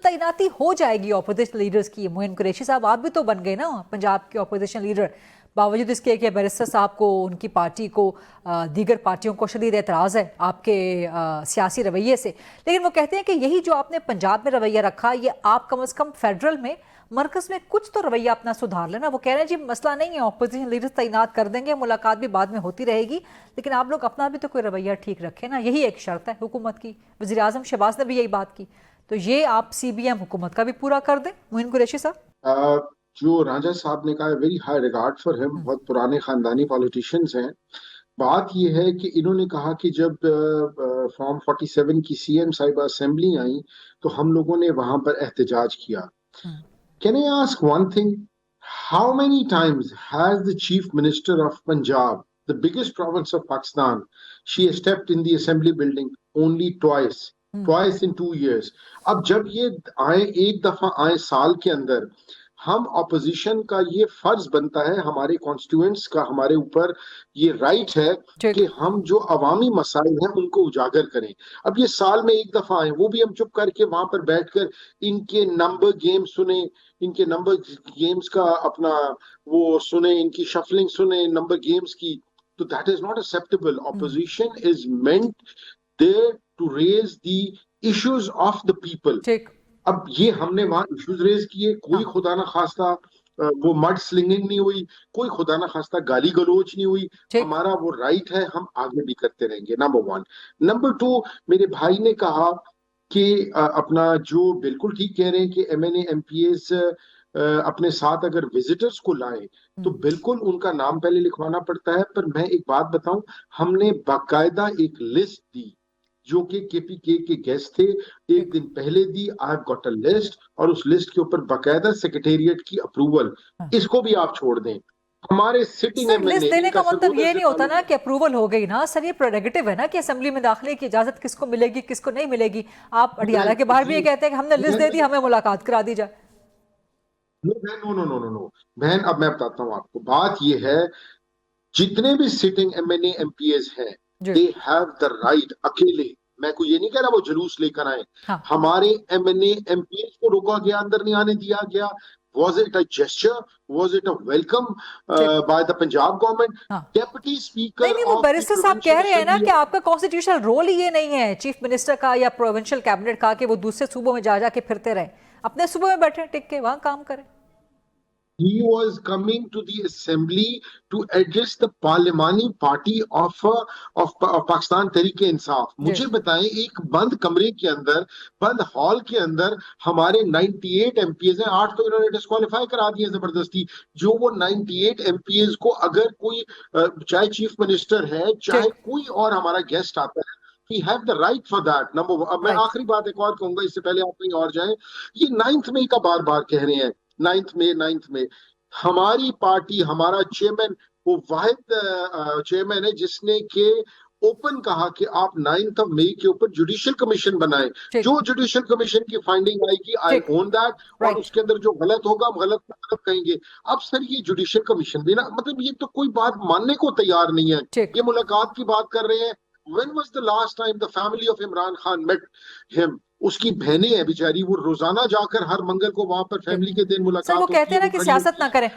तैनाती हो जाएगी ऑपोजिशन लीडर्स की। मोइन कुरैशी साहब, आप भी तो बन गए ना पंजाब के ऑपोजिशन लीडर, बावजूद इसके कि बैरिस्टर साहब को, उनकी पार्टी को, दीगर पार्टियों को शदीद एतराज़ है आपके सियासी रवैये से। लेकिन वो कहते हैं कि यही जो आपने पंजाब में रवैया रखा, ये आप कम अज़ कम फेडरल में, मरकज़ में कुछ तो रवैया अपना सुधार लेना। वो कह रहे हैं जी मसला नहीं है, ऑपोजिशन लीडर्स तैनात कर देंगे, मुलाकात भी बाद में होती रहेगी, लेकिन आप लोग अपना भी तो कोई रवैया ठीक रखें ना। यही एक शर्त है हुकूमत की। वज़ीर आज़म शहबाज ने भी यही बात की, तो ये आप CBM हुकूमत का भी पूरा कर दें। मोइन कुरैशी साहब, जो राजा साहब ने कहा, very high regard for him, बहुत पुराने खानदानी पॉलिटिशियंस हैं। बात यह है कि इन्होंने कहा कि जब फॉर्म 47 की CM साहिबा असेंबली आई तो हम लोगों ने वहां पर एहतजाज किया। Can I ask one thing, how many times has the chief minister of Punjab, the biggest province of Pakistan, she stepped in the assembly building? Only twice in 2 years। अब जब ये आए, एक दफा आए साल के अंदर, हम ऑपोजिशन का ये फर्ज बनता है, हमारे कॉन्स्टिट्यूएंट्स का हमारे ऊपर ये राइट है कि हम जो अवामी मसाइल हैं उनको उजागर करें। अब ये साल में एक दफा आए, वो भी हम चुप करके वहां पर बैठकर इनके नंबर गेम सुने, इनके नंबर गेम्स का अपना वो सुने, इनकी शफलिंग सुने नंबर गेम्स की, तो that is not acceptable. Opposition is meant there to raise the issues of the people. अब ये हमने वहां इश्यूज रेज किए, कोई खुदा ना खास्ता वो मड स्लिंगिंग नहीं हुई, कोई खुदा ना खास्ता गाली गलोच नहीं हुई, हमारा वो राइट है, हम आगे भी करते रहेंगे। नंबर 1। नंबर 2, मेरे भाई ने कहा कि अपना जो बिल्कुल ठीक कह रहे हैं कि MNA MPs अपने साथ अगर विजिटर्स को लाए तो बिल्कुल उनका नाम पहले लिखवाना पड़ता है। पर मैं एक बात बताऊं, हमने बाकायदा एक लिस्ट दी जो कि KPK के गेस्ट थे, एक दिन पहले दी। I have got a list, और उस लिस्ट के ऊपर बाकायदा सेक्रेटेरिएट की अप्रूवल। इसको भी आप छोड़ दें, हमारे सिटिंग लिस्ट देने का मतलब ये नहीं होता ना कि अप्रूवल हो गई ना सर। ये प्रोडेगेटिव है ना कि असेंबली में दाखिले की इजाजत किसको मिलेगी किसको नहीं मिलेगी। आप अडियाला के बाहर भी ये कहते हैं कि हमने लिस्ट दे दी, हमें मुलाकात करा दी जाए। No no no no no बहन, अब मैं बताता हूँ आपको। बात ये है, जितने भी सिटिंग MNA MPs हैं, दे हैव द राइट अकेले, मैं को ये नहीं कह रहा वो जुलूस लेकर आए, हमारे MNA MPs को रोका गया, अंदर नहीं आने दिया गया। Was it a gesture? Was it a welcome by the Punjab government? Deputy Speaker नहीं, वो बैरिस्टर साहब कह रहे हैं ना कि आपका कॉन्स्टिट्यूशनल रोल ही ये नहीं है चीफ मिनिस्टर का या प्रोविंशियल कैबिनेट का कि वो दूसरे सूबों में जा जाके फिरते रहे, अपने सूबे में बैठे टिक के वहां काम करें। He was coming to the assembly to address the Parliamentary party of Pakistan Tehreek-e-Insaf। मुझे बताएं, एक बंद कमरे के अंदर, बंद हॉल के अंदर हमारे 98 MPs हैं, 8 तो इन्होंने डिस्क्वालीफाई करा दिए जबरदस्ती। जो वो 98 MPs को अगर कोई चाहे चीफ मिनिस्टर है, चाहे कोई और हमारा गेस्ट आता है, We have the right for that। Number. अब मैं आखिरी बात एक और कहूंगा, इससे पहले आप कहीं और जाएं। ये 9 मई का बार बार कह रहे हैं, 9 मई। हमारी पार्टी, हमारा चेयरमैन वो वाहिद चेयरमैन है जिसने के ओपन कहा कि आप 9 मई के ऊपर जुडिशियल कमीशन बनाएं। जो जुडिशियल कमीशन की फाइंडिंग आएगी, आई ओन दैट, और उसके अंदर जो गलत होगा हम गलत कहेंगे। अब सर ये जुडिशियल कमीशन भी ना, मतलब ये तो कोई बात मानने को तैयार नहीं है। ये मुलाकात की बात कर रहे हैं। When was the last time the family of Imran Khan met him? उसकी बहनें हैं बेचारी, वो रोजाना जाकर हर मंगल को वहां पर फैमिली के दिन मुलाकात होती है। वो कहते हैं ना कि सियासत ना करें।